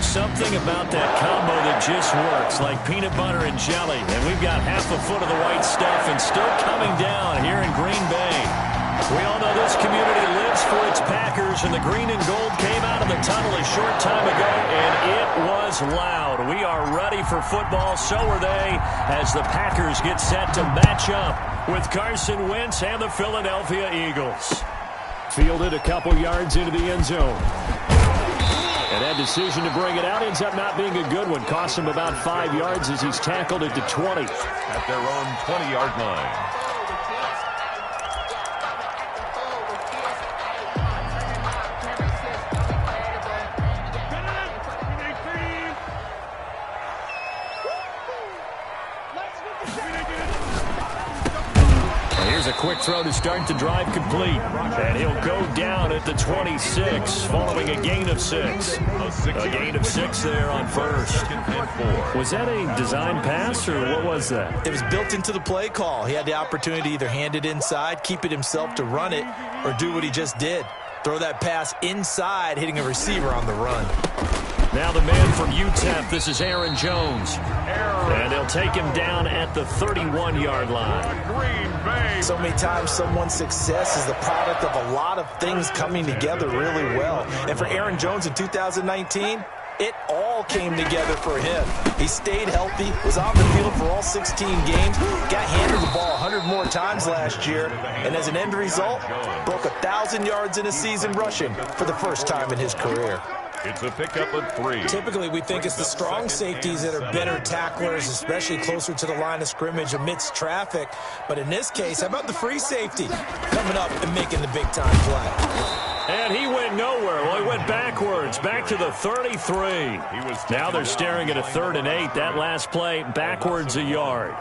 something about that combo that just works, like peanut butter and jelly. And we've got half a foot of the white stuff and still coming down here in Green Bay. We all know this community lives for its Packers, and the green and gold came out of the tunnel a short time ago, and it was loud. We are ready for football, so are they, as the Packers get set to match up with Carson Wentz and the Philadelphia Eagles. Fielded a couple yards into the end zone. And that decision to bring it out ends up not being a good one. Cost him about 5 yards as he's tackled at the 20. At their own 20-yard line. Here's a quick throw to start the drive complete. And he'll go down at the 26 following a gain of 6. A gain of 6 there on first. Was that a design pass or what was that? It was built into the play call. He had the opportunity to either hand it inside, keep it himself to run it, or do what he just did. Throw that pass inside, hitting a receiver on the run. Now the man from UTEP, this is Aaron Jones. And he'll take him down at the 31-yard line. So many times someone's success is the product of a lot of things coming together really well. And for Aaron Jones in 2019, it all came together for him. He stayed healthy, was on the field for all 16 games, got handed the ball 100 more times last year, and as an end result, broke 1,000 yards in a season rushing for the first time in his career. It's a pickup of 3. Typically, we think it's the strong safeties that are better tacklers, especially closer to the line of scrimmage amidst traffic. But in this case, how about the free safety coming up and making the big-time play? And he went nowhere. Well, he went backwards, back to the 33. Now they're staring at a 3rd and 8. That last play, backwards a yard.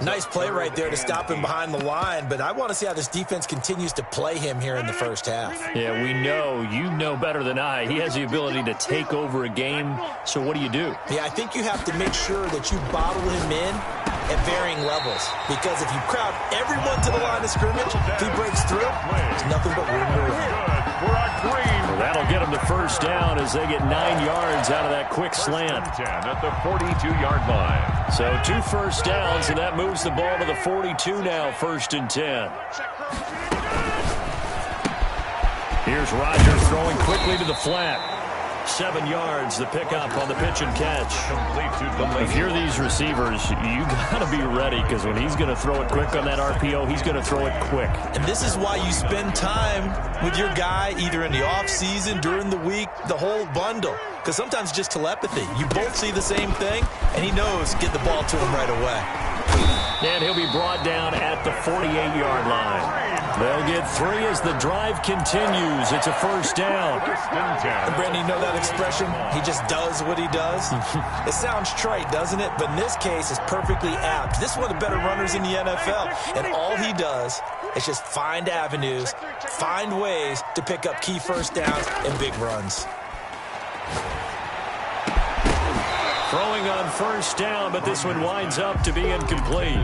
Nice play right there to stop him behind the line, but I want to see how this defense continues to play him here in the first half. Yeah, we know. You know better than I. He has the ability to take over a game, so what do you do? Yeah, I think you have to make sure that you bottle him in at varying levels, because if you crowd everyone to the line of scrimmage, if he breaks through, there's nothing but room to run. Well, that'll get him the first down as they get 9 yards out of that quick slant. 10 at the 42-yard line. So 2 first downs, and that moves the ball to the 42 now, 1st and 10. Here's Rodgers throwing quickly to the flat. 7 yards, the pickup on the pitch and catch. If you're these receivers, you got to be ready, because when he's going to throw it quick on that RPO, he's going to throw it quick. And this is why you spend time with your guy either in the offseason, during the week, the whole bundle. Because sometimes it's just telepathy. You both see the same thing, and he knows get the ball to him right away. And he'll be brought down at the 48-yard line. They'll get 3 as the drive continues. It's a first down. And Brandon, you know that expression? He just does what he does? It sounds trite, doesn't it? But in this case, it's perfectly apt. This is one of the better runners in the NFL. And all he does is just find avenues, find ways to pick up key first downs and big runs. Throwing on first down, but this one winds up to be incomplete.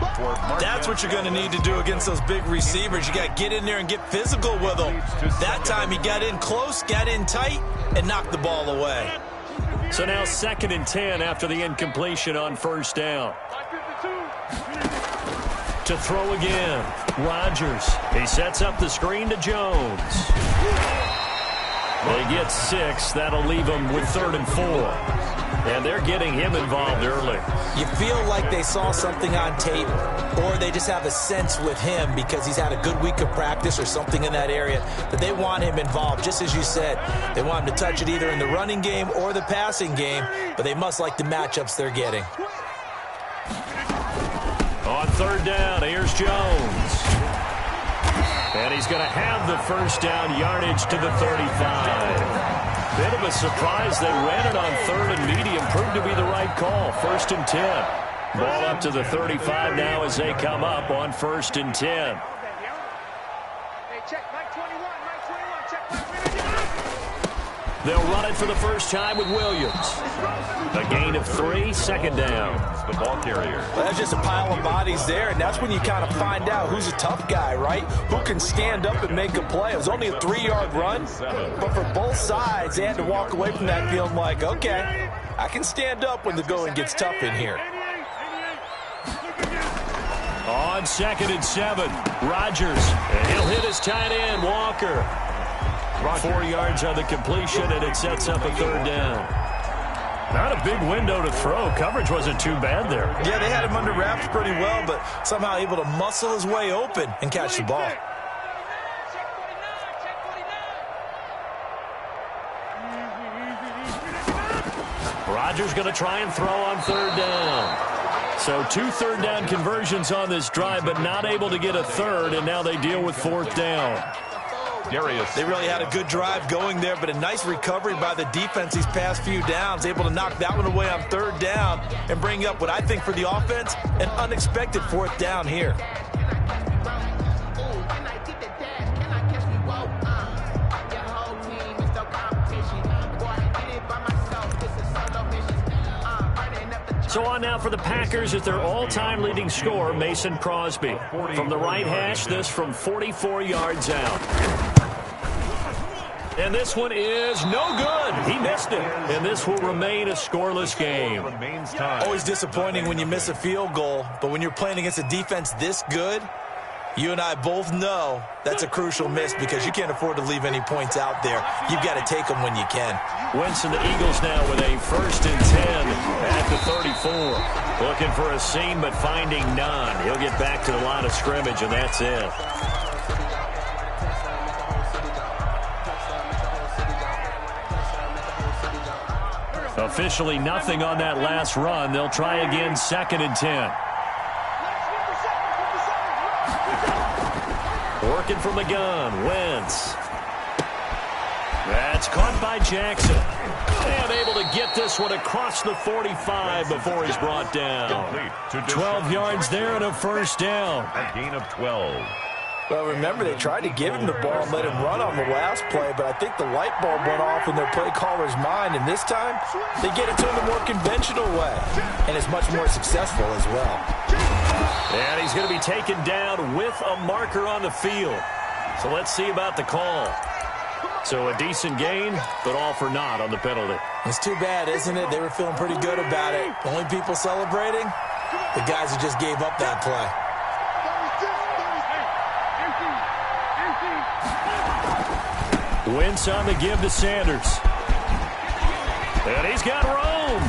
That's what you're going to need to do against those big receivers. You got to get in there and get physical with them. That time he got in close, got in tight, and knocked the ball away. So now 2nd and 10 after the incompletion on first down. To throw again, Rodgers. He sets up the screen to Jones. They get 6. That'll leave them with 3rd and 4. And they're getting him involved early. You feel like they saw something on tape, or they just have a sense with him because he's had a good week of practice or something in that area that they want him involved. Just as you said, they want him to touch it either in the running game or the passing game, but they must like the matchups they're getting. On 3rd down, here's Jones. And he's going to have the first down yardage to the 35. Bit of a surprise. They ran it on 3rd and medium. Proved to be the right call. 1st and 10. Ball up to the 35 now as they come up on 1st and 10. They'll run it for the first time with Williams. A gain of 3, 2nd down. The ball carrier. Well, that's just a pile of bodies there, and that's when you kind of find out who's a tough guy, right? Who can stand up and make a play. It was only a 3-yard run, but for both sides, they had to walk away from that feeling like, okay, I can stand up when the going gets tough in here. On 2nd and 7, Rodgers. And he'll hit his tight end, Walker. 4 yards on the completion, and it sets up a 3rd down. Not a big window to throw. Coverage wasn't too bad there. Yeah, they had him under wraps pretty well, but somehow able to muscle his way open and catch the ball. Rodgers going to try and throw on 3rd down. So 2 3rd down conversions on this drive, but not able to get a 3rd, and now they deal with 4th down. They really had a good drive going there, but a nice recovery by the defense these past few downs, able to knock that one away on 3rd down and bring up what I think for the offense, an unexpected 4th down here. So on now for the Packers at their all-time leading scorer, Mason Crosby. From the right hash, this from 44 yards out. And this one is no good. He missed it. And this will remain a scoreless game. Always disappointing when you miss a field goal, but when you're playing against a defense this good, you and I both know that's a crucial miss because you can't afford to leave any points out there. You've got to take them when you can. Wentz and the Eagles now with a 1st and 10 at the 34. Looking for a seam, but finding none. He'll get back to the line of scrimmage, and that's it. Officially nothing on that last run. They'll try again 2nd and 10. Working from the gun, Wentz. That's caught by Jackson. And able to get this one across the 45 before he's brought down. 12 yards there and a 1st down. A gain of 12. Well, remember, they tried to give him the ball and let him run on the last play, but I think the light bulb went off in their play caller's mind, and this time they get it to him the more conventional way, and it's much more successful as well. And he's going to be taken down with a marker on the field. So let's see about the call. So a decent gain, but all for naught on the penalty. It's too bad, isn't it? They were feeling pretty good about it. The only people celebrating, the guys who just gave up that play. Wentz on the give to Sanders. And he's got room.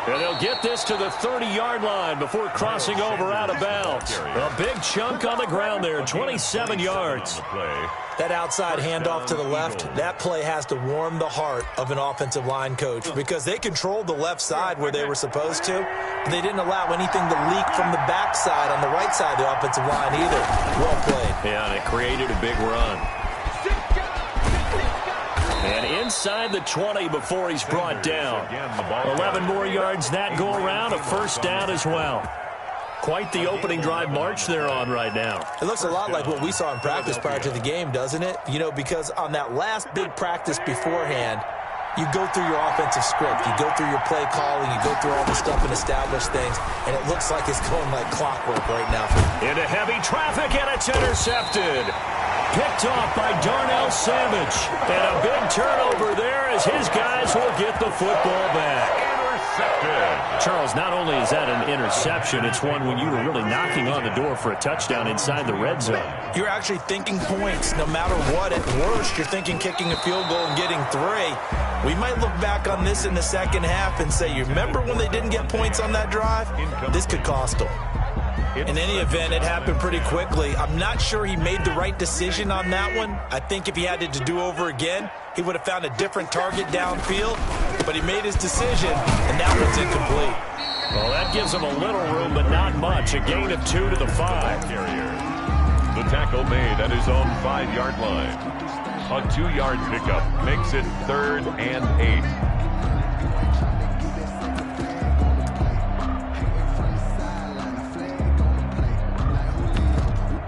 And they'll get this to the 30-yard line before crossing over out of bounds. A big chunk on the ground there, 27 yards. That outside handoff to the left, that play has to warm the heart of an offensive line coach because they controlled the left side where they were supposed to, but they didn't allow anything to leak from the backside on the right side of the offensive line either. Well played. Yeah, and it created a big run. And inside the 20 before he's brought down. 11 more yards that go around, a 1st down as well. Quite the opening drive march they're on right now. It looks a lot like what we saw in practice prior to the game, doesn't it? You know, because on that last big practice beforehand, you go through your offensive script, you go through your play calling, you go through all the stuff and establish things, and it looks like it's going like clockwork right now. Into heavy traffic, and it's intercepted. Picked off by Darnell Savage. And a big turnover there as his guys will get the football back. Intercepted. Charles, not only is that an interception, it's one when you were really knocking on the door for a touchdown inside the red zone. You're actually thinking points no matter what. At worst, you're thinking kicking a field goal and getting 3. We might look back on this in the second half and say, you remember when they didn't get points on that drive? This could cost them. In any event, it happened pretty quickly. I'm not sure he made the right decision on that one. I think if he had to do over again, he would have found a different target downfield. But he made his decision, and that one's incomplete. Well, that gives him a little room, but not much. A gain of 2 to the 5. The tackle made at his own 5-yard line. A 2-yard pickup makes it 3rd and 8.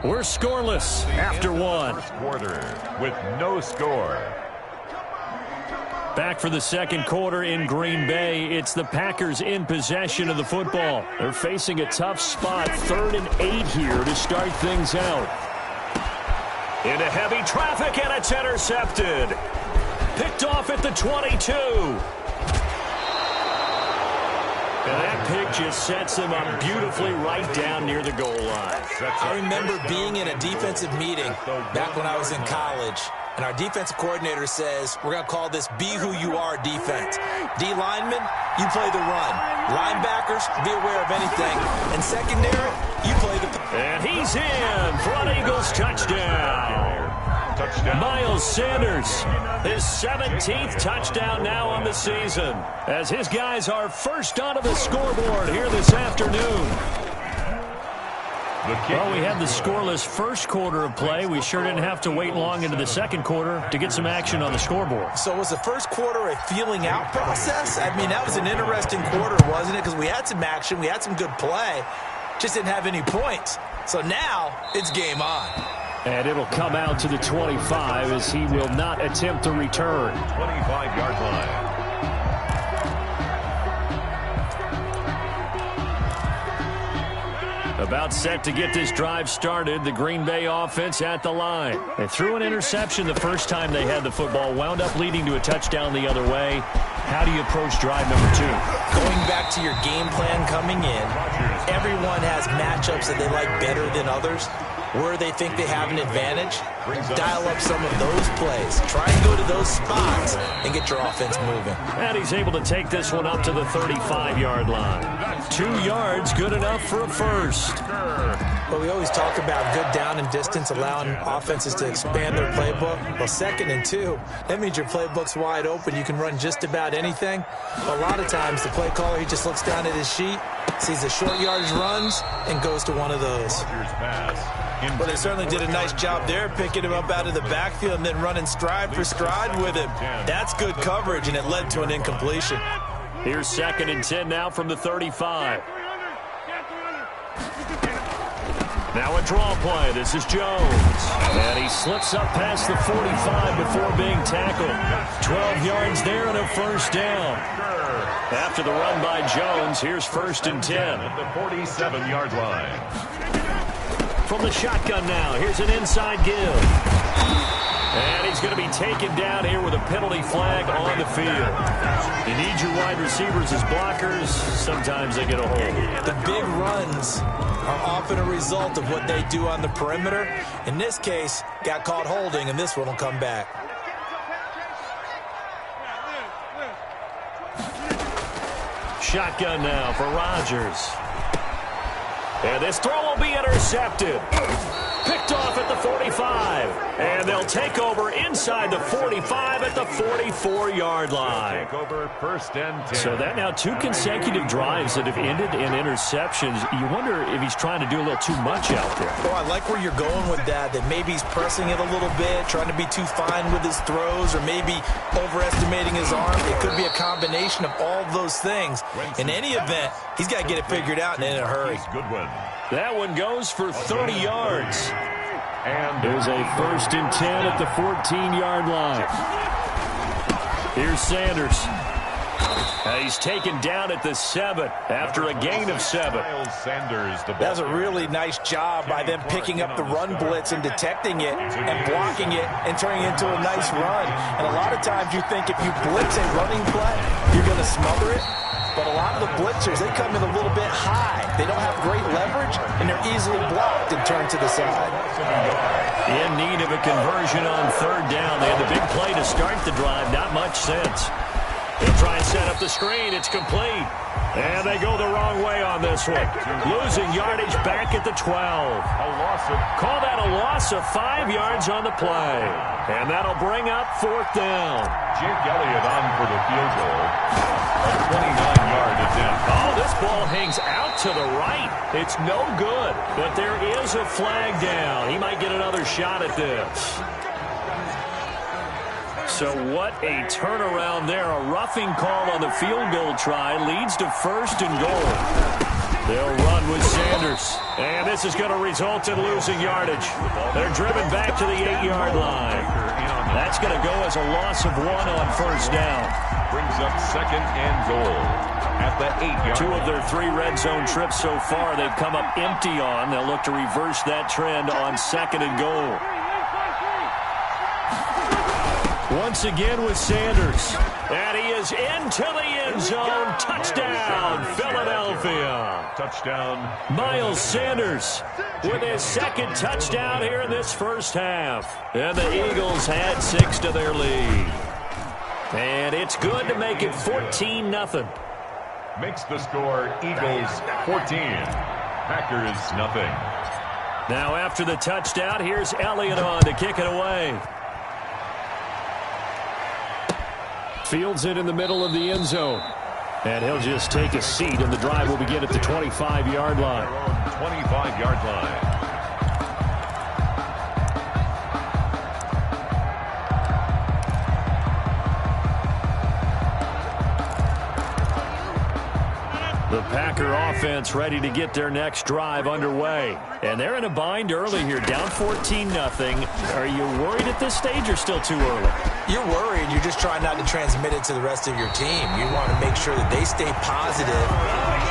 We're scoreless after 1. First quarter with no score. Back for the second quarter in Green Bay. It's the Packers in possession of the football. They're facing a tough spot. 3rd and 8 here to start things out. Into heavy traffic, and it's intercepted. Picked off at the 22. And that pick just sets him up beautifully right down near the goal line. I remember being in a defensive meeting back when I was in college, and our defensive coordinator says, we're going to call this Be Who You Are defense. D linemen, you play the run. Linebackers, be aware of anything. And secondary, you play the... And he's in. Front Eagles touchdown. Miles Sanders, his 17th touchdown now on the season, as his guys are first onto the scoreboard here this afternoon. Well, we had the scoreless first quarter of play. We sure didn't have to wait long into the second quarter to get some action on the scoreboard. So was the first quarter a feeling out process? I mean, that was an interesting quarter, wasn't it? Because we had some action, we had some good play, just didn't have any points. So now it's game on. And it'll come out to the 25 as he will not attempt to return. 25-yard line. About set to get this drive started, the Green Bay offense at the line. They threw an interception the first time they had the football, wound up leading to a touchdown the other way. How do you approach drive number 2? Going back to your game plan coming in, everyone has matchups that they like better than others. Where they think they have an advantage, dial up some of those plays. Try and go to those spots and get your offense moving. And he's able to take this one up to the 35-yard line. 2 yards, good enough for a first. But we always talk about good down and distance, allowing offenses to expand their playbook. Well, 2nd and 2, that means your playbook's wide open. You can run just about anything. But a lot of times, the play caller, he just looks down at his sheet, sees the short yardage runs, and goes to one of those. Well, they certainly did a nice job there, picking him up out of the backfield and then running stride for stride with him. That's good coverage, and it led to an incompletion. Here's 2nd and 10 now from the 35. Now a draw play. This is Jones. And he slips up past the 45 before being tackled. 12 yards there and a first down. After the run by Jones, here's 1st and 10. At the 47-yard line. From the shotgun now, here's an inside give. And he's going to be taken down here with a penalty flag on the field. You need your wide receivers as blockers. Sometimes they get a hold. The big runs are often a result of what they do on the perimeter. In this case, got caught holding, and this one will come back. Shotgun now for Rodgers. And this throw will be intercepted. Picked off at the 45. And they'll take over inside the 45 at the 44-yard line. Take over 1st and 10. So that now 2 consecutive drives that have ended in interceptions. You wonder if he's trying to do a little too much out there. Oh, I like where you're going with that maybe he's pressing it a little bit, trying to be too fine with his throws, or maybe overestimating his arm. It could be a combination of all of those things. In any event, he's got to get it figured out and in a hurry. Good one. That one goes for 30 yards. And there's a 1st and 10 at the 14-yard line. Here's Sanders. He's taken down at the 7 after a gain of 7. That was a really nice job by them picking up the run blitz and detecting it and blocking it and turning it into a nice run. And a lot of times you think if you blitz a running play, you're going to smother it. But a lot of the blitzers, they come in a little bit high. They don't have great leverage, and they're easily blocked and turned to the side. In need of a conversion on 3rd down. They had the big play to start the drive. Not much sense. They'll try and set up the screen. It's complete. And they go the wrong way on this one. Losing yardage back at the 12. Call that a loss of 5 yards on the play. And that'll bring up 4th down. Jake Elliott on for the field goal. 29-yard attempt. Oh, this ball hangs out to the right. It's no good. But there is a flag down. He might get another shot at this. So what a turnaround there. A roughing call on the field goal try leads to 1st and goal. They'll run with Sanders. And this is going to result in losing yardage. They're driven back to the 8-yard line. That's going to go as a loss of 1 on 1st down. Brings up 2nd and goal at the 8-yard line. 2 of their 3 red zone trips so far they've come up empty on. They'll look to reverse that trend on 2nd and goal. Once again with Sanders. And he is into the end zone. Touchdown, Philadelphia. Touchdown. Miles Sanders with his second touchdown here in this first half. And the Eagles had 6 to their lead. And it's good to make it 14-0. Makes the score Eagles 14. Packers nothing. Now after the touchdown, here's Elliott on to kick it away. Fields it in the middle of the end zone. And he'll just take a seat, and the drive will begin at the 25-yard line. 25-yard line. The Packer offense ready to get their next drive underway. And they're in a bind early here, down 14-0. Are you worried at this stage or still too early? You're worried. You're just trying not to transmit it to the rest of your team. You want to make sure that they stay positive.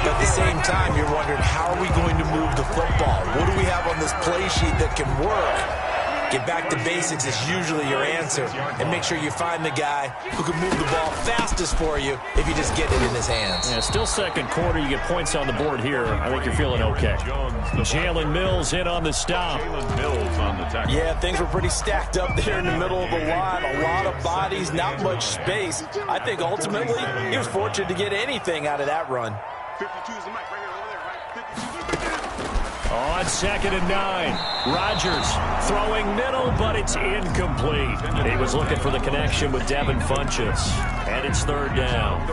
But at the same time, you're wondering, how are we going to move the football? What do we have on this play sheet that can work? Get back to basics is usually your answer. And make sure you find the guy who can move the ball fastest for you if you just get it in his hands. Yeah, still second quarter. You get points on the board here. I think you're feeling okay. Jalen Mills in on the stop. Jalen Mills on the tackle. Yeah, things were pretty stacked up there in the middle of the line. A lot of bodies, not much space. I think ultimately he was fortunate to get anything out of that run. 52 is the mic right here, over there, right? 52. On 2nd and 9. Rodgers throwing middle, but it's incomplete. He was looking for the connection with Devin Funchess. And it's 3rd down.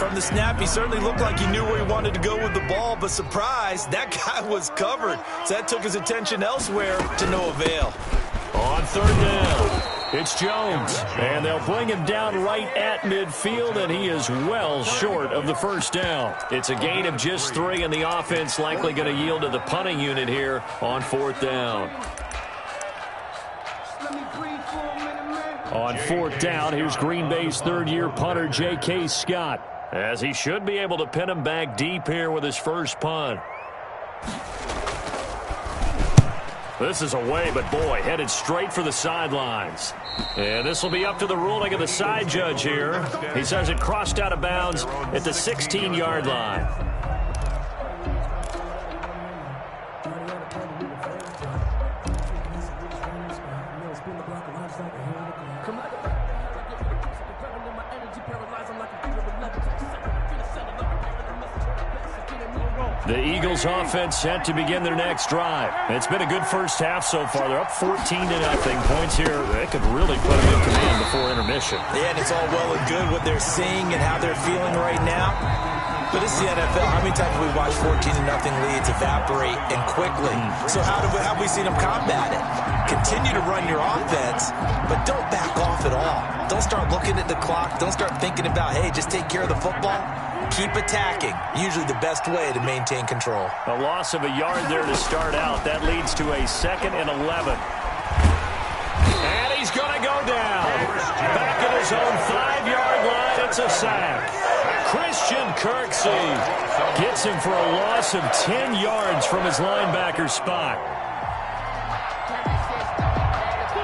From the snap, he certainly looked like he knew where he wanted to go with the ball, but surprise, that guy was covered. So that took his attention elsewhere to no avail. On 3rd down, it's Jones. And they'll bring him down right at midfield, and he is well short of the first down. It's a gain of just 3, and the offense likely going to yield to the punting unit here on 4th down. On 4th down, here's Green Bay's 3rd-year punter, J.K. Scott, as he should be able to pin him back deep here with his first punt. This is away, but boy, headed straight for the sidelines. And this will be up to the ruling of the side judge here. He says it crossed out of bounds at the 16-yard line. The Eagles offense set to begin their next drive. It's been a good first half so far. They're up 14-0. Points here, they could really put them in command before intermission. Yeah, and it's all well and good what they're seeing and how they're feeling right now. But it's the NFL. How many times have we watched 14-0 leads evaporate and quickly? So how have we seen them combat it? Continue to run your offense, but don't back off at all. Don't start looking at the clock. Don't start thinking about, hey, just take care of the football. Keep attacking. Usually the best way to maintain control. A loss of a yard there to start out. That leads to a 2nd and 11. And he's going to go down. Back at his own 5-yard line. It's a sack. Christian Kirksey gets him for a loss of 10 yards from his linebacker spot.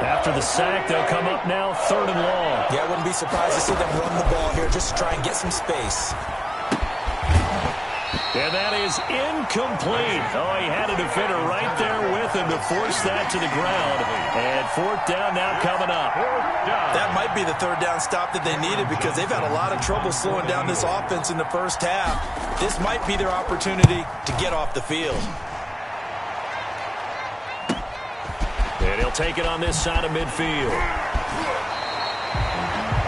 After the sack, they'll come up now 3rd and long. Yeah, I wouldn't be surprised to see them run the ball here just to try and get some space. And that is incomplete. Oh, he had a defender right there with him to force that to the ground. And 4th down now coming up. That might be the 3rd down stop that they needed because they've had a lot of trouble slowing down this offense in the first half. This might be their opportunity to get off the field. And he'll take it on this side of midfield.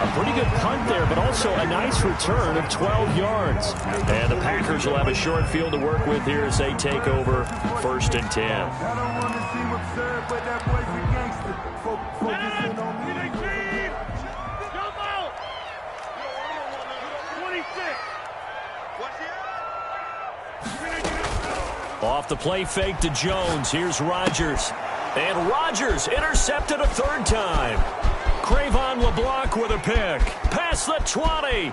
A pretty good punt there, but also a nice return of 12 yards. And the Packers will have a short field to work with here as they take over 1st and 10. Off the play fake to Jones. Here's Rodgers. And Rodgers intercepted a 3rd time. Cravon LeBlanc with a pick. Past the 20.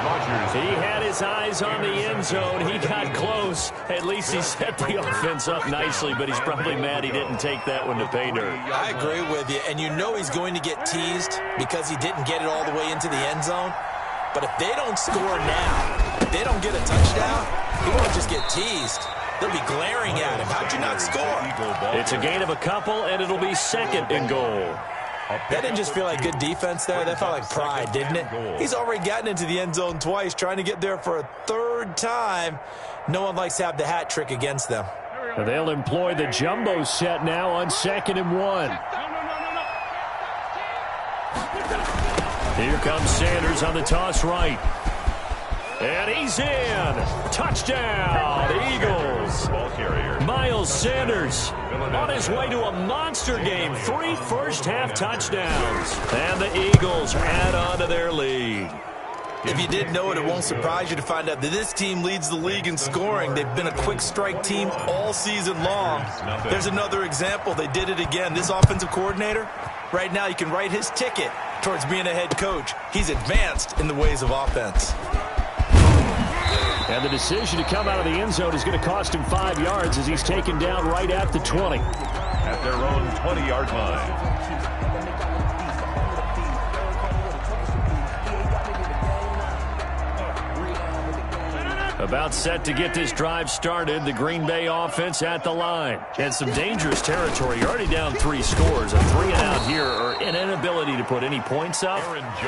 Rodgers. He had his eyes on the end zone. He got close. At least he set the offense up nicely, but he's probably mad he didn't take that one to pay dirt. I agree with you, and you know he's going to get teased because he didn't get it all the way into the end zone. But if they don't score now, if they don't get a touchdown, he won't just get teased. They'll be glaring at him. How'd you not score? It's a gain of a couple, and it'll be second and goal. That didn't just feel like good defense there. That felt like pride, didn't it? He's already gotten into the end zone twice, trying to get there for a third time. No one likes to have the hat trick against them. They'll employ the jumbo set now on 2nd and 1. Here comes Sanders on the toss right. And he's in. Touchdown, Eagles. Ball carrier. Miles Sanders on his way to a monster game. 3 first-half touchdowns. And the Eagles add on to their lead. If you didn't know it, it won't surprise you to find out that this team leads the league in scoring. They've been a quick strike team all season long. There's another example. They did it again. This offensive coordinator, right now you can write his ticket towards being a head coach. He's advanced in the ways of offense. And the decision to come out of the end zone is going to cost him 5 yards as he's taken down right at the 20. At their own 20-yard line. About set to get this drive started. The Green Bay offense at the line. And some dangerous territory. You're already down 3 scores. A 3-and-out here, or an inability to put any points up.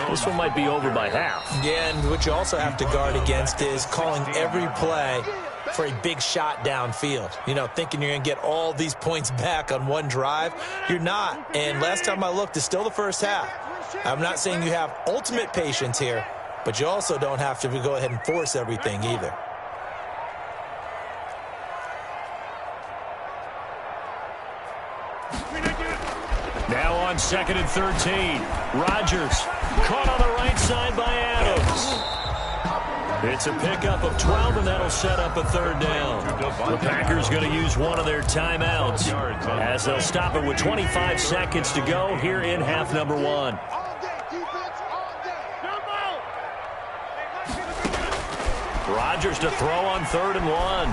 This one might be over by half. Yeah, and what you also have to guard against is calling every play for a big shot downfield. You know, thinking you're going to get all these points back on one drive. You're not. And last time I looked, it's still the first half. I'm not saying you have ultimate patience here, but you also don't have to go ahead and force everything either. Now on 2nd and 13. Rodgers caught on the right side by Adams. It's a pickup of 12, and that'll set up a 3rd down. The Packers going to use one of their timeouts as they'll stop it with 25 seconds to go here in half number 1. Rodgers to throw on 3rd and 1.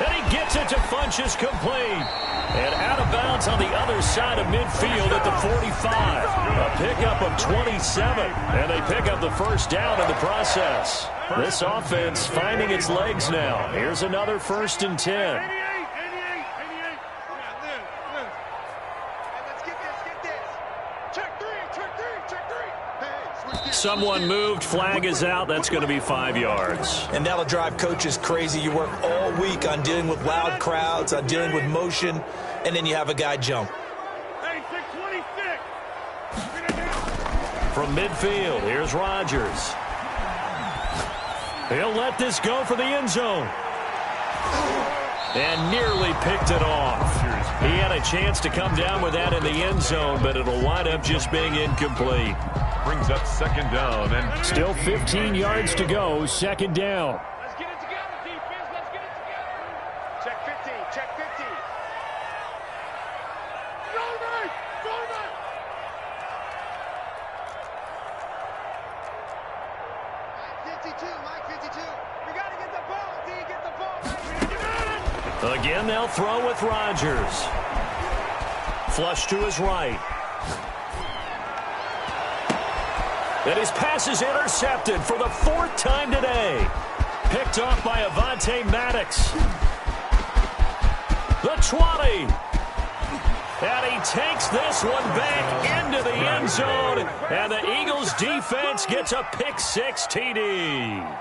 And he gets it to Funchess complete. And out of bounds on the other side of midfield at the 45. A pickup of 27. And they pick up the 1st down in the process. This offense finding its legs now. Here's another 1st and 10. Someone moved, flag is out. That's going to be 5 yards. And that'll drive coaches crazy. You work all week on dealing with loud crowds, on dealing with motion, and then you have a guy jump. From midfield, here's Rodgers. He'll let this go for the end zone. And nearly picked it off. He had a chance to come down with that in the end zone, but it'll wind up just being incomplete. Brings up 2nd down. And still 15 yards to go, 2nd down. Let's get it together, defense. Let's get it together. Check 15. Check 15. Go, man. Go, man. Mike 52. Mike 52. We got to get the ball. D, get the ball. Again, they'll throw with Rodgers. Flush to his right. And his pass is intercepted for the 4th time today. Picked off by Avonte Maddox. The 20. And he takes this one back into the end zone. And the Eagles defense gets a pick-6 TD.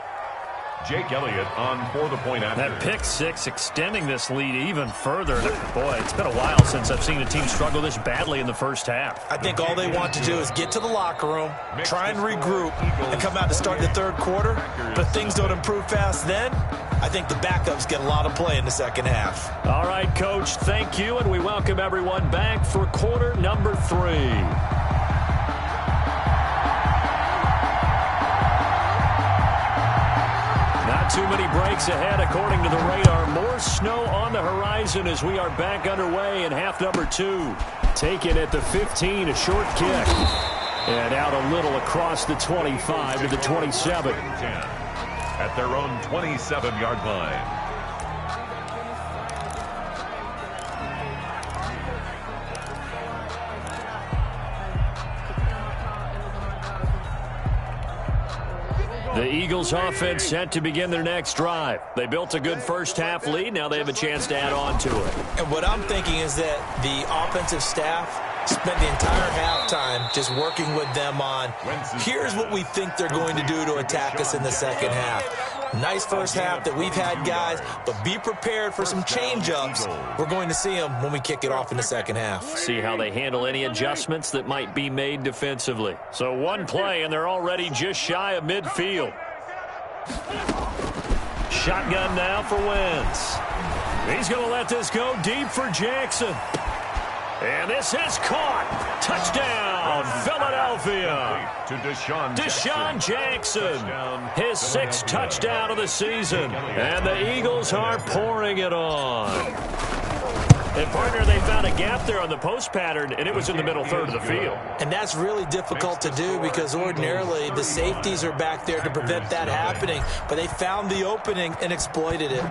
Jake Elliott on for the point after. That pick-6 extending this lead even further. Boy, it's been a while since I've seen a team struggle this badly in the first half. I think all they want to do is get to the locker room, try and regroup, and come out to start the 3rd quarter. But if things don't improve fast then, I think the backups get a lot of play in the 2nd half. All right, Coach, thank you, and we welcome everyone back for quarter number 3. Too many breaks ahead according to the radar. More snow on the horizon as we are back underway in half number 2. Taken at the 15, a short kick. And out a little across the 25 to the 27. 10 at their own 27-yard line. The Eagles offense set to begin their next drive. They built a good first half lead. Now they have a chance to add on to it. And what I'm thinking is that the offensive staff spent the entire halftime just working with them on, here's what we think they're going to do to attack us in the second half. Nice first half that we've had, guys, but be prepared for some change-ups. We're going to see them when we kick it off in the second half. See how they handle any adjustments that might be made defensively. So one play, and they're already just shy of midfield. Shotgun now for Wentz. He's going to let this go deep for Jackson. And this is caught. Touchdown, Philadelphia. To Deshaun Jackson, his 6th touchdown of the season. And the Eagles are pouring it on. And, partner, they found a gap there on the post pattern, and it was in the middle third of the field. And that's really difficult to do because ordinarily the safeties are back there to prevent that happening. But they found the opening and exploited it.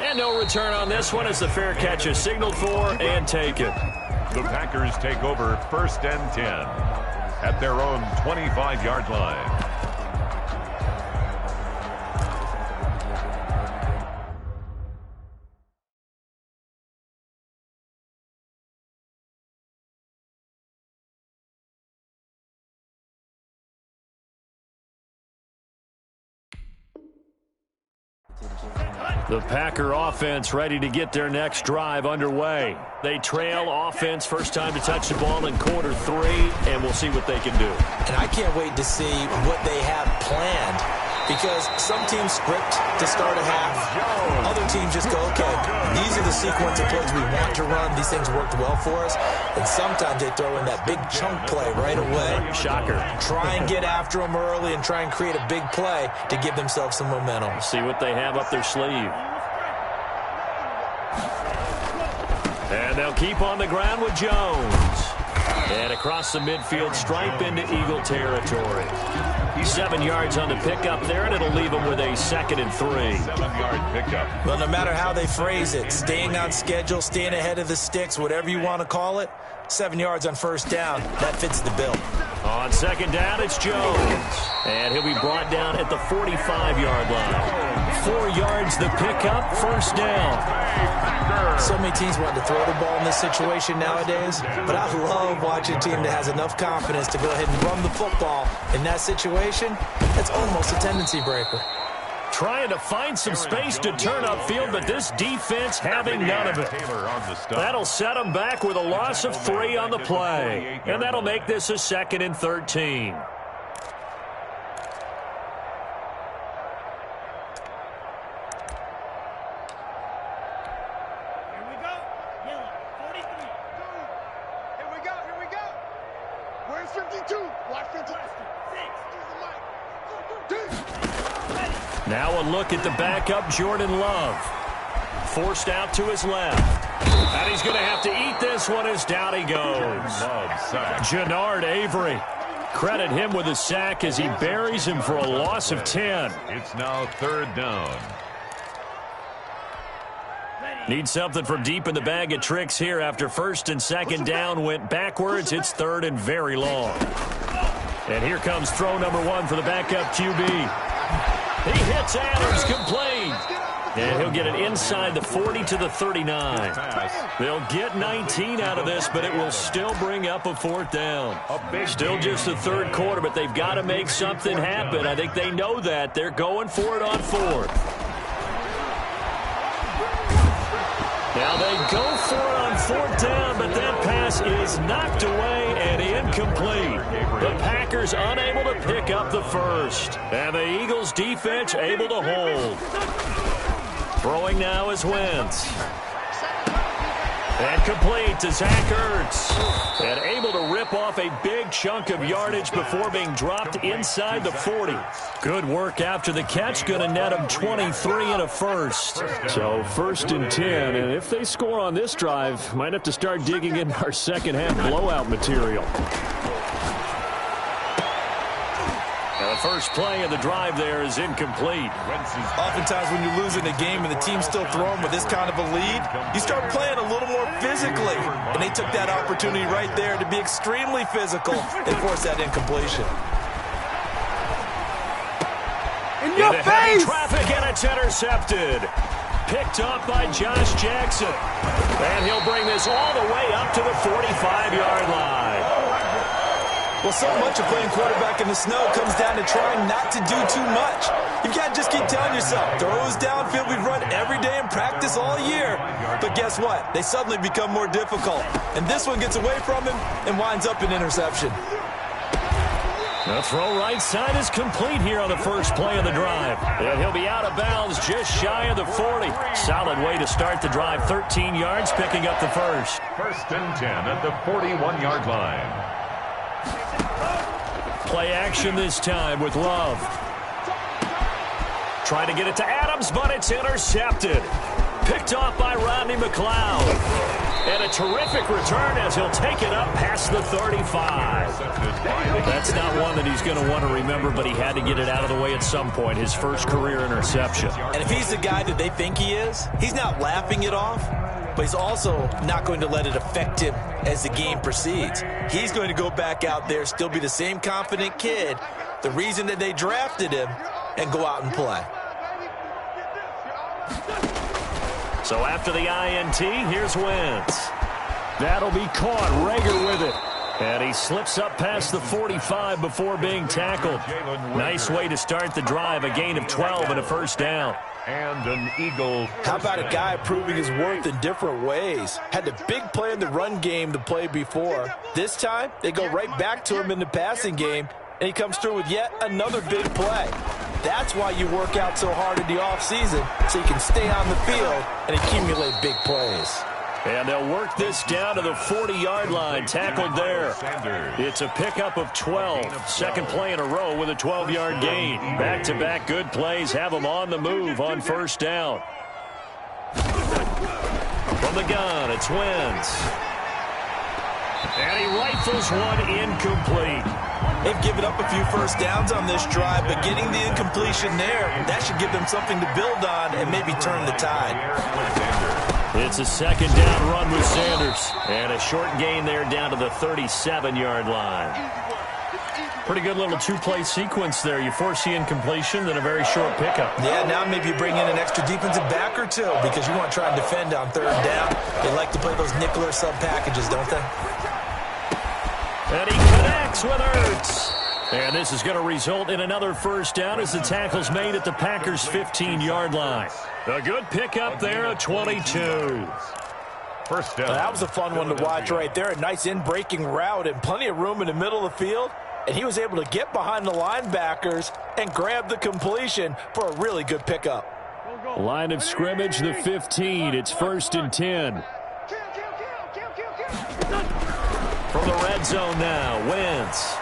And no return on this one as the fair catch is signaled for and taken. The Packers take over 1st and 10 at their own 25-yard line. The Packer offense ready to get their next drive underway. They trail offense first time to touch the ball in quarter 3, and we'll see what they can do. And I can't wait to see what they have planned because some teams script to start a half. Other teams just go, okay, these are the sequence of plays we want to run. These things worked well for us. And sometimes they throw in that big chunk play right away. Shocker. Try and get after them early and try and create a big play to give themselves some momentum. See what they have up their sleeve. And they'll keep on the ground with Jones. And across the midfield stripe into Eagle territory. 7 yards on the pickup there, and it'll leave them with a 2nd and 3. 7-yard pickup. Well, no matter how they phrase it, staying on schedule, staying ahead of the sticks, whatever you want to call it, 7 yards on first down, that fits the bill. On 2nd down, it's Jones. And he'll be brought down at the 45-yard line. 4 yards the pickup, first down. So many teams want to throw the ball in this situation nowadays, but I love watching a team that has enough confidence to go ahead and run the football. In that situation, that's almost a tendency breaker. Trying to find some space to turn upfield, but this defense having none of it. That'll set them back with a loss of 3 on the play. And that'll make this a 2nd and 13. Now a look at the backup, Jordan Love. Forced out to his left. And he's going to have to eat this one as down he goes. Jannard Avery. Credit him with a sack as he buries him for a loss of 10. It's now 3rd down. Need something from deep in the bag of tricks here after 1st and 2nd down went backwards. It's 3rd and very long. And here comes throw number 1 for the backup QB. He hits Adams, complete. And he'll get it inside the 40 to the 39. They'll get 19 out of this, but it will still bring up a 4th down. Still just the 3rd quarter, but they've got to make something happen. I think they know that. They're going for it on 4th. Now they go for it on 4th down, but that pass is knocked away and incomplete. The Packers unable to pick up the first. And the Eagles defense able to hold. Throwing now is Wentz. And complete to Zach Ertz. And able to rip off a big chunk of yardage before being dropped inside the 40. Good work after the catch. Going to net him 23 and a first. So 1st and 10. And if they score on this drive, might have to start digging in our second half blowout material. The first play of the drive there is incomplete. Oftentimes when you're losing a game and the team's still throwing with this kind of a lead, you start playing a little more physically. And they took that opportunity right there to be extremely physical and force that incompletion. In your face! Traffic, and it's intercepted. Picked up by Josh Jackson. And he'll bring this all the way up to the 45-yard line. Well, so much of playing quarterback in the snow comes down to trying not to do too much. You've got to just keep telling yourself, throws downfield we've run every day in practice all year. But guess what? They suddenly become more difficult. And this one gets away from him and winds up an interception. The throw right side is complete here on the first play of the drive. And he'll be out of bounds just shy of the 40. Solid way to start the drive. 13 yards, picking up the first. 1st and 10 at the 41-yard line. Play action this time with Love. Trying to get it to Adams, but it's intercepted. Picked off by Rodney McLeod. And a terrific return as he'll take it up past the 35. That's not one that he's going to want to remember, but he had to get it out of the way at some point. His first career interception. And if he's the guy that they think he is, he's not laughing it off, but he's also not going to let it affect him as the game proceeds. He's going to go back out there, still be the same confident kid, the reason that they drafted him, and go out and play. So after the INT, here's Wentz. That'll be caught. Rager with it. And he slips up past the 45 before being tackled. Nice way to start the drive. A gain of 12 and a first down. And an Eagle. How about a guy proving his worth in different ways? Had the big play in the run game the play before. This time, they go right back to him in the passing game, and he comes through with yet another big play. That's why you work out so hard in the offseason, so you can stay on the field and accumulate big plays. And they'll work this down to the 40-yard line. Tackled there. It's a pickup of 12. Second play in a row with a 12-yard gain. Back-to-back good plays have them on the move on first down. From the gun, it's Wentz. And he rifles one incomplete. They've given up a few first downs on this drive, but getting the incompletion there, that should give them something to build on and maybe turn the tide. It's a second down run with Sanders. And a short gain there down to the 37-yard line. Pretty good little two-play sequence there. You force the incompletion, then a very short pickup. Yeah, now maybe you bring in an extra defensive back or two because you want to try and defend on third down. They like to play those nickel or sub packages, don't they? And he connects with Ertz. And this is going to result in another first down as the tackle's made at the Packers' 15-yard line. A good pickup there at 22. First down. That was a fun one to watch right there. A nice in-breaking route and plenty of room in the middle of the field. And he was able to get behind the linebackers and grab the completion for a really good pickup. Line of scrimmage, the 15. It's 1st and 10. From the red zone now, Wentz.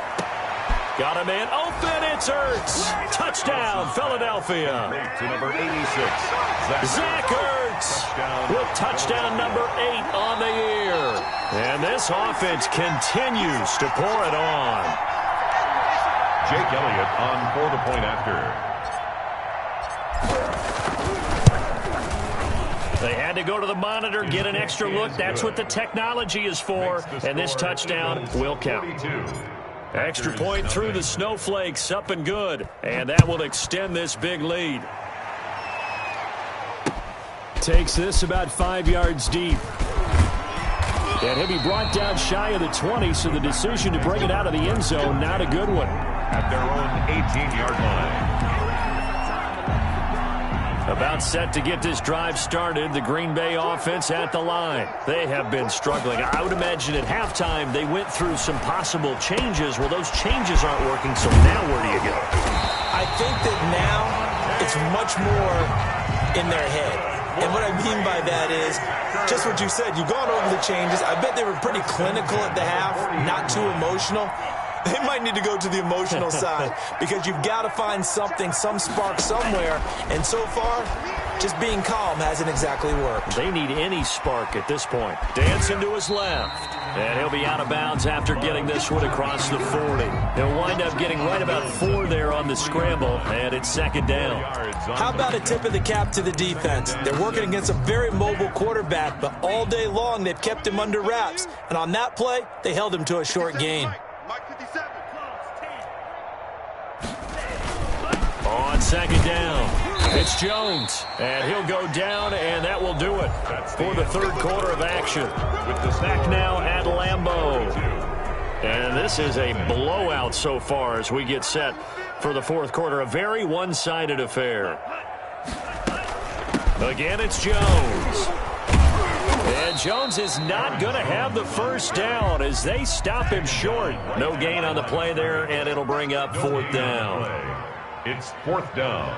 Got a man open, it's Ertz. Touchdown, Philadelphia. To number 86. Zach Ertz with touchdown number 8 on the year. And this offense continues to pour it on. Jake Elliott on for the point after. They had to go to the monitor, get an extra look. That's what the technology is for. And this touchdown will count. Extra point through the snowflakes, up and good. And that will extend this big lead. Takes this about 5 yards deep. And he'll be brought down shy of the 20, so the decision to bring it out of the end zone, not a good one. At their own 18-yard line. About set to get this drive started, the Green Bay offense at the line. They have been struggling. I would imagine at halftime they went through some possible changes. Well, those changes aren't working, so now where do you go? I think that now it's much more in their head. And what I mean by that is just what you said. You've gone over the changes. I bet they were pretty clinical at the half, not too emotional. They might need to go to the emotional side because you've got to find something, some spark somewhere. And so far, just being calm hasn't exactly worked. They need any spark at this point. Dancing to his left. And he'll be out of bounds after getting this one across the 40. He'll wind up getting right about 4 there on the scramble, and it's second down. How about a tip of the cap to the defense? They're working against a very mobile quarterback, but all day long they've kept him under wraps. And on that play, they held him to a short gain. On second down, it's Jones, and he'll go down, and that will do it for the third quarter of action. Back now at Lambeau. And this is a blowout so far as we get set for the fourth quarter. A very one-sided affair. Again, it's Jones. And Jones is not going to have the first down as they stop him short. No gain on the play there, and it'll bring up fourth down. It's fourth down.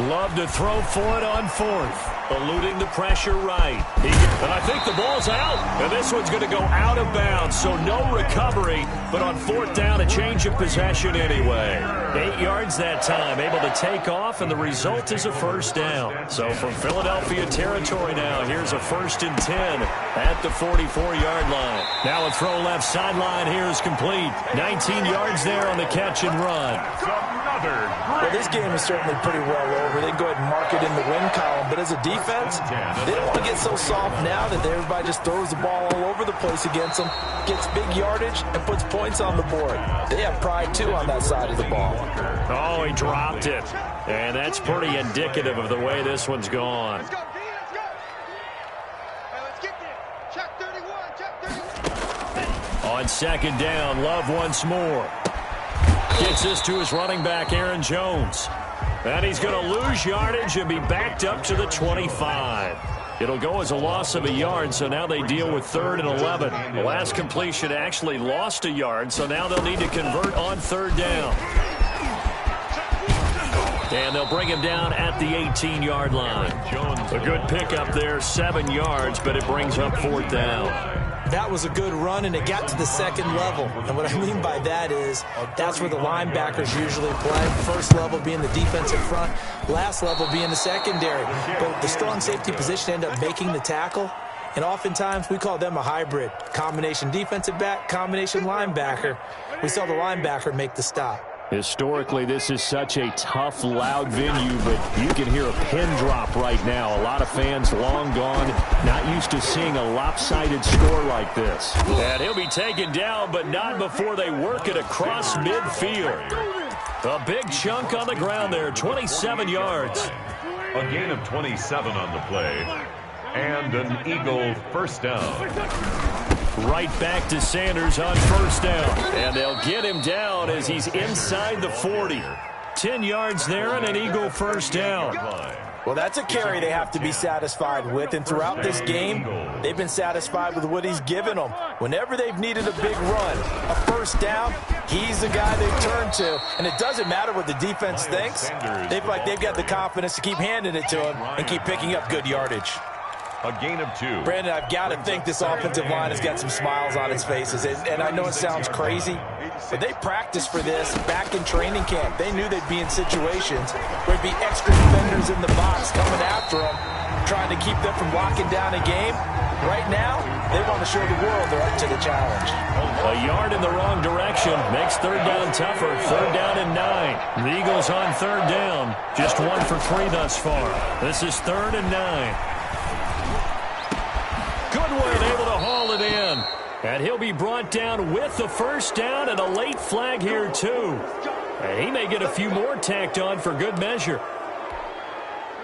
Love to throw for it on fourth. Eluding the pressure right. And I think the ball's out. And this one's going to go out of bounds, so no recovery. But on fourth down, a change of possession anyway. 8 yards that time, able to take off, and the result is a first down. So from Philadelphia territory now, here's a 1st and 10 at the 44-yard line. Now a throw left sideline here is complete. 19 yards there on the catch and run. Well, this game is certainly pretty well over. They can go ahead and mark it in the win column. But as a defense, they don't want to get so soft now that everybody just throws the ball all over the place against them, gets big yardage, and puts points on the board. They have pride, too, on that side of the ball. Oh, he dropped it. And that's pretty indicative of the way this one's gone. Let's go, D, let's go. Hey, let's get there. Check 31, check 31. On second down, Love once more. Gets this to his running back, Aaron Jones. And he's going to lose yardage and be backed up to the 25. It'll go as a loss of a yard, so now they deal with 3rd and 11. The last completion actually lost a yard, so now they'll need to convert on 3rd down. And they'll bring him down at the 18-yard line. A good pickup there, 7 yards, but it brings up 4th down. That was a good run, and it got to the second level. And what I mean by that is that's where the linebackers usually play. First level being the defensive front, last level being the secondary. But the strong safety position ended up making the tackle. And oftentimes we call them a hybrid. Combination defensive back, combination linebacker. We saw the linebacker make the stop. Historically, this is such a tough, loud venue, but you can hear a pin drop right now. A lot of fans long gone, not used to seeing a lopsided score like this. And he'll be taken down, but not before they work it across midfield. A big chunk on the ground there, 27 yards. A gain of 27 on the play, and an Eagle first down. Right back to Sanders on first down. And they'll get him down as he's inside the 40. 10 yards there and an Eagle first down. Well, that's a carry they have to be satisfied with. And throughout this game, they've been satisfied with what he's given them. Whenever they've needed a big run, a first down, he's the guy they've turned to. And it doesn't matter what the defense thinks. They've got the confidence to keep handing it to him and keep picking up good yardage. A gain of 2. Brandon, I've got to think this offensive line has got some smiles on its faces. And I know it sounds crazy, but they practiced for this back in training camp. They knew they'd be in situations where there'd be extra defenders in the box coming after them, trying to keep them from locking down a game. Right now, they want to show the world they're up to the challenge. A yard in the wrong direction makes 3rd down tougher. 3rd down and 9. The Eagles on 3rd down. Just 1 for 3 thus far. This is 3rd and 9. Goodwin able to haul it in. And he'll be brought down with the first down and a late flag here, too. And he may get a few more tacked on for good measure.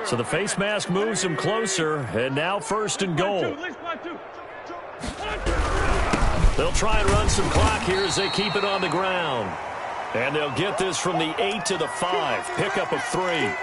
So the face mask moves him closer, and now 1st and goal. They'll try and run some clock here as they keep it on the ground. And they'll get this from the 8 to the 5. Pickup of 3.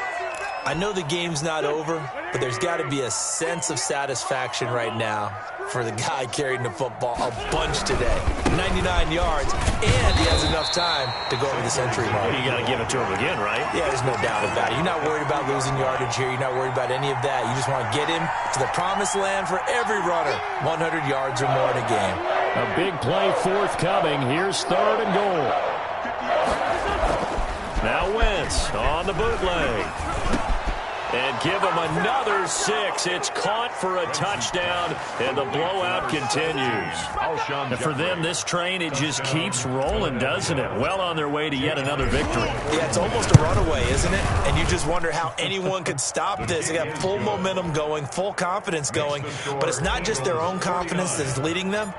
I know the game's not over, but there's got to be a sense of satisfaction right now for the guy carrying the football a bunch today. 99 yards, and he has enough time to go over the century mark. You got to give it to him again, right? Yeah, there's no doubt about it. You're not worried about losing yardage here. You're not worried about any of that. You just want to get him to the promised land for every runner. 100 yards or more in a game. A big play forthcoming. Here's 3rd and goal. Now Wentz on the bootleg. And give him another 6. It's caught for a touchdown, and the blowout continues. And for them, this train, it just keeps rolling, doesn't it? Well on their way to yet another victory. Yeah, it's almost a runaway, isn't it? And you just wonder how anyone could stop this. They got full momentum going, full confidence going. But it's not just their own confidence that's leading them.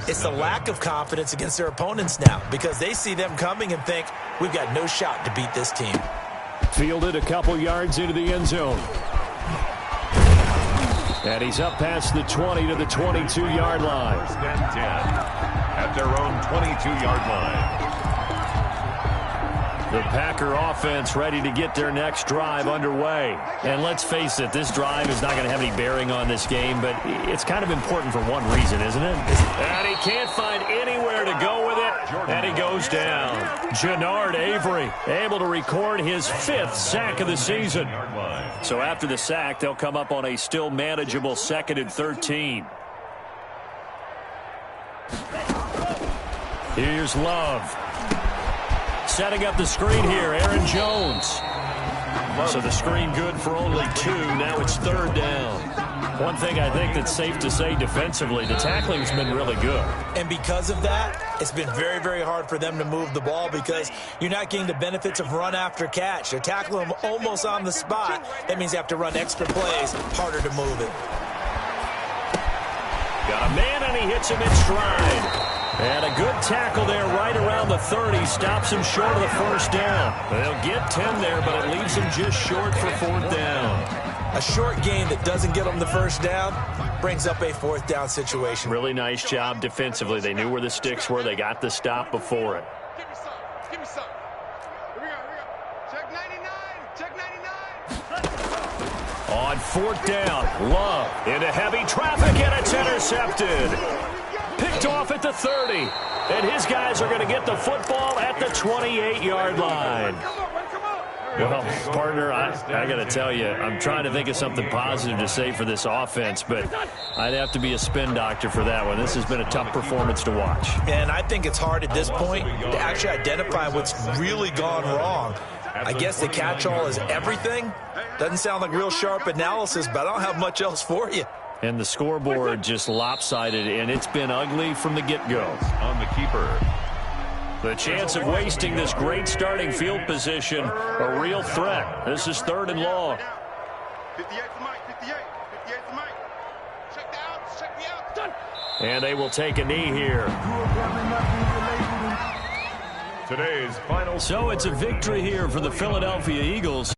It's the lack of confidence against their opponents now, because they see them coming and think, we've got no shot to beat this team. Fielded a couple yards into the end zone. And he's up past the 20 to the 22-yard line. 1st and 10 at their own 22-yard line. The Packer offense ready to get their next drive underway. And let's face it, this drive is not going to have any bearing on this game, but it's kind of important for one reason, isn't it? And he can't find anywhere to go with it, and he goes down. Jannard Avery able to record his 5th sack of the season. So after the sack, they'll come up on a still manageable 2nd and 13. Here's Love. Setting up the screen here, Aaron Jones. So the screen good for only 2. Now it's 3rd down. One thing I think that's safe to say defensively, the tackling's been really good. And because of that, it's been very, very hard for them to move the ball because you're not getting the benefits of run after catch. They're tackling them almost on the spot. That means they have to run extra plays, harder to move it. Got a man, and he hits him in stride. And a good tackle there right around the 30. Stops him short of the 1st down. They'll get 10 there, but it leaves him just short for 4th down. A short gain that doesn't get them the 1st down brings up a 4th down situation. Really nice job defensively. They knew where the sticks were. They got the stop before it. Give me some. Give me some. Here we go. Check 99. Check 99. On 4th down, Love into heavy traffic, and it's intercepted. Picked off at the 30, and his guys are going to get the football at the 28-yard line. Well, partner, I got to tell you, I'm trying to think of something positive to say for this offense, but I'd have to be a spin doctor for that one. This has been a tough performance to watch. And I think it's hard at this point to actually identify what's really gone wrong. I guess the catch-all is everything. Doesn't sound like real sharp analysis, but I don't have much else for you. And the scoreboard just lopsided, and it's been ugly from the get-go. On the keeper. The chance of wasting this great starting field position, a real threat. This is 3rd and long. 58 for Mike, 58. 58 for Mike. Check the outs, check the outs. Done. And they will take a knee here. Today's final. So it's a victory here for the Philadelphia Eagles.